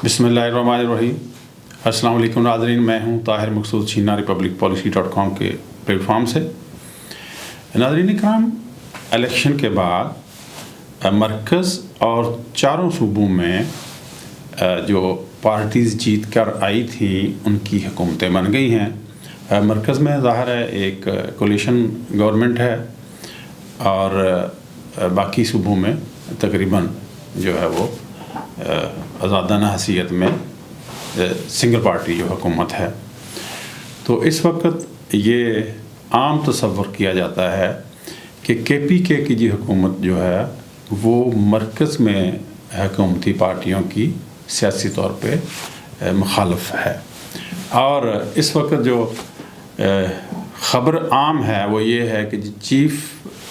बिस्मिल्लाहिर्रहमानिर्रहीम। अस्सलाम वालेकुम नाज़रीन, मैं हूं ताहिर मकसूद चीना republicpolicy.com के प्लेटफॉर्म से। नाज़रीन इकराम, इलेक्शन के बाद मरकज़ और चारों सूबों में जो पार्टीज़ जीत कर आई थी उनकी हुकूमतें बन गई हैं। मरकज़ में ज़ाहिर है एक कोलिशन गवर्नमेंट है और बाकी सूबों में तकरीबन जो है वो आज़ादाना हैसियत में सिंगल पार्टी जो हुकूमत है। तो इस वक्त ये आम तसव्वुर किया जाता है कि KPK की जो हुकूमत जो है वो मरकज़ में हुकूमती पार्टियों की सियासी तौर पे मुखालफ है। और इस वक्त जो ख़बर आम है वो ये है कि चीफ़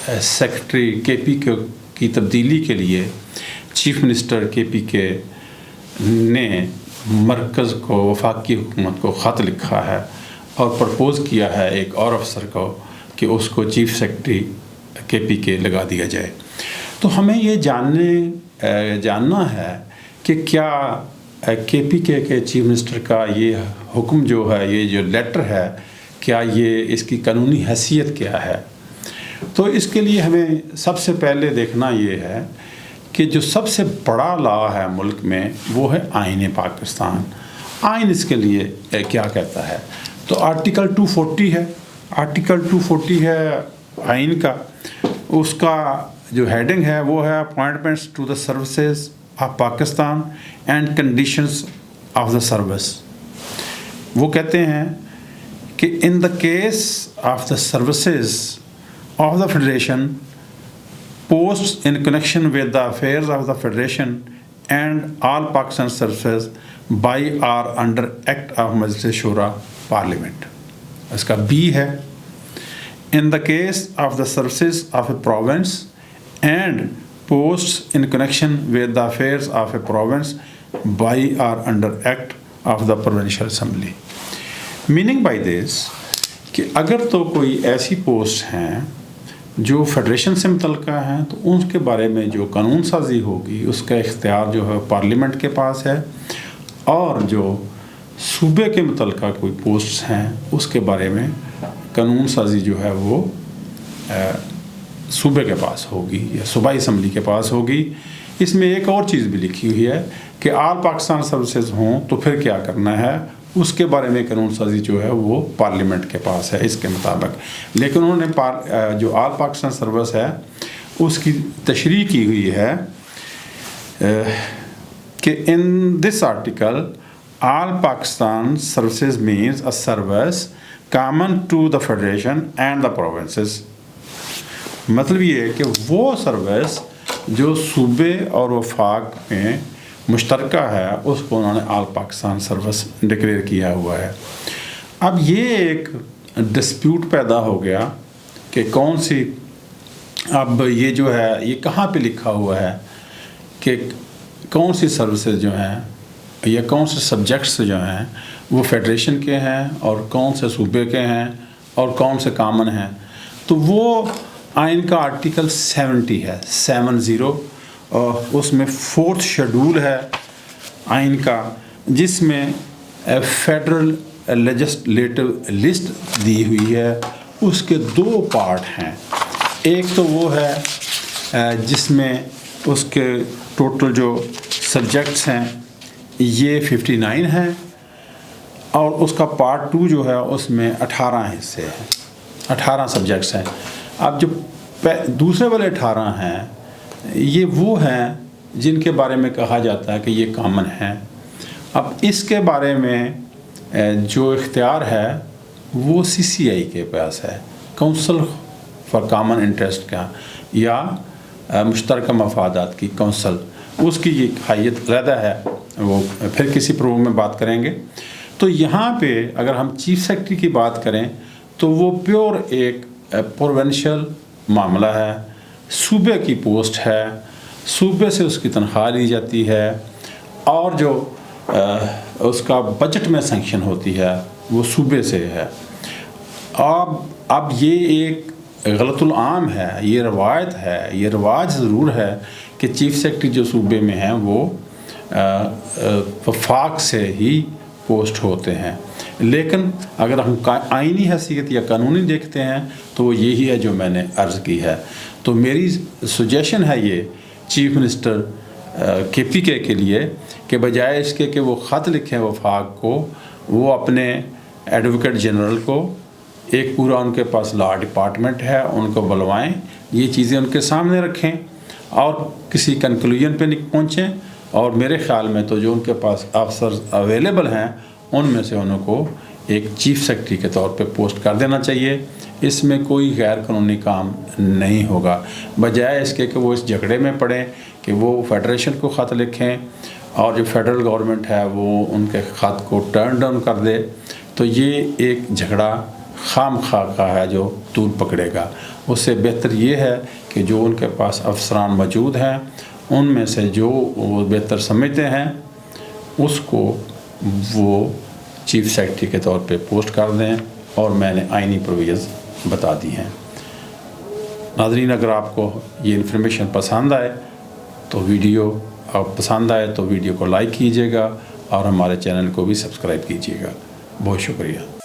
सेक्रेटरी KPK की तब्दीली के लिए चीफ़ मिनिस्टर KPK ने मरकज़ को, वफाकी हुकूमत को ख़त लिखा है और प्रपोज़ किया है एक और अफसर को कि उसको चीफ़ सेक्रेटरी KPK लगा दिया जाए। तो हमें ये जानना है कि क्या KPK के चीफ़ मिनिस्टर का ये हुक्म जो है, ये जो लेटर है, क्या ये इसकी कानूनी हैसियत क्या है। तो इसके लिए हमें सबसे पहले देखना ये है कि जो सबसे बड़ा लॉ है मुल्क में वो है आईन पाकिस्तान। आईन इसके लिए क्या कहता है, तो आर्टिकल 240 है। आर्टिकल 240 है आईन का, उसका जो हेडिंग है वो है appointments to the services of Pakistan and conditions of the service. वो कहते हैं कि in the case of the services of the federation posts in connection with the affairs of the Federation and all Pakistan services by or under Act of Majlis Shura Parliament. इसका B है, in the case of the services of a province and posts in connection with the affairs of a province by or under Act of the Provincial Assembly. Meaning by this कि अगर तो कोई ऐसी post हैं जो federation से मुतल्लिक़ा हैं तो उसके बारे में जो कानून साजी होगी उसका इख्तियार जो है पार्लियामेंट के पास है, और जो सूबे के मुतल्लिक़ा कोई पोस्ट्स हैं उसके बारे में कानून साजी जो है वो सूबे के पास होगी या सूबाई असम्बली के पास होगी। इसमें एक और चीज़ भी लिखी हुई है कि आल पाकिस्तान सर्विसेज हों तो फिर क्या करना है, उसके बारे में कानून साजी जो है वो पार्लियामेंट के पास है इसके मुताबिक। लेकिन उन्होंने जो आल पाकिस्तान सर्विस है उसकी तशरीह की हुई है कि in this article all Pakistan services means a service common to the federation and the provinces. मतलब ये है कि वो सर्विस जो सूबे और वफाक में मुश्तरका है उसको उन्होंने आल पाकिस्तान सर्विस डिक्लेयर किया हुआ है। अब ये एक डिस्प्यूट पैदा हो गया कि कौन सी, अब ये जो है ये कहाँ पे लिखा हुआ है कि कौन सी सर्विसेज जो हैं या कौन से सब्जेक्ट्स जो हैं वो फेडरेशन के हैं और कौन से सूबे के हैं और कौन से कॉमन हैं। तो वो आइन का आर्टिकल 70 है, 70, और उसमें 4th शेड्यूल है आइन का, जिसमें फेडरल लेजिस्लेटिव लिस्ट दी हुई है। उसके 2 पार्ट हैं। एक तो वो है जिसमें उसके टोटल जो सब्जेक्ट्स हैं ये 59 हैं, और उसका पार्ट 2 जो है उसमें 18 हिस्से हैं, 18 सब्जेक्ट्स हैं। अब जो दूसरे वाले 18 हैं ये वो हैं जिनके बारे में कहा जाता है कि ये कॉमन हैं। अब इसके बारे में जो इख्तियार है वो CCI के पास है, काउंसिल फॉर कॉमन इंटरेस्ट का, या मुश्तरका मफादात की काउंसिल, उसकी ये हैसियत ज़्यादा है, वो फिर किसी प्रोग्राम में बात करेंगे। तो यहाँ पे अगर हम चीफ़ सेक्रेटरी की बात करें तो वो प्योर एक प्रोविंशियल मामला है, सूबे की पोस्ट है, सूबे से उसकी तनख्वाह ली जाती है, और जो उसका बजट में सेंक्शन होती है वो सूबे से है। अब ये एक गलतुल आम है, ये रवायत है, ये रवाज ज़रूर है कि चीफ़ सेक्रेटरी जो सूबे में हैं वो वफाक से ही पोस्ट होते हैं। लेकिन अगर हम आइनी हैसियत या कानूनी देखते हैं तो वो यही है जो मैंने अर्ज़ की है। तो मेरी सजेशन है ये चीफ मिनिस्टर KPK के लिए कि बजाय इसके कि वो ख़त लिखें वफाक को, वो अपने एडवोकेट जनरल को, एक पूरा उनके पास लॉ डिपार्टमेंट है, उनको बुलवाएं, ये चीज़ें उनके सामने रखें और किसी कंक्लूजन पे नहीं पहुँचें। और मेरे ख़्याल में तो जो उनके पास अफसर अवेलेबल हैं उनमें से उनको एक चीफ सेक्रेटरी के तौर पे पोस्ट कर देना चाहिए। इसमें कोई गैर कानूनी काम नहीं होगा, बजाय इसके कि वो इस झगड़े में पड़ें कि वो फेडरेशन को ख़त लिखें और जो फेडरल गवर्नमेंट है वो उनके ख़त को टर्न डाउन कर दे। तो ये एक झगड़ा खामखा का है जो तूल पकड़ेगा। उससे बेहतर ये है कि जो उनके पास अफसरान मौजूद हैं उनमें से जो वो बेहतर समझते हैं उसको वो चीफ सेक्रेटरी के तौर पे पोस्ट कर दें। और मैंने आइनी प्रोविजंस बता दी हैं। नाज़रीन, अगर आपको ये इन्फॉर्मेशन पसंद आए तो वीडियो को लाइक कीजिएगा और हमारे चैनल को भी सब्सक्राइब कीजिएगा। बहुत शुक्रिया।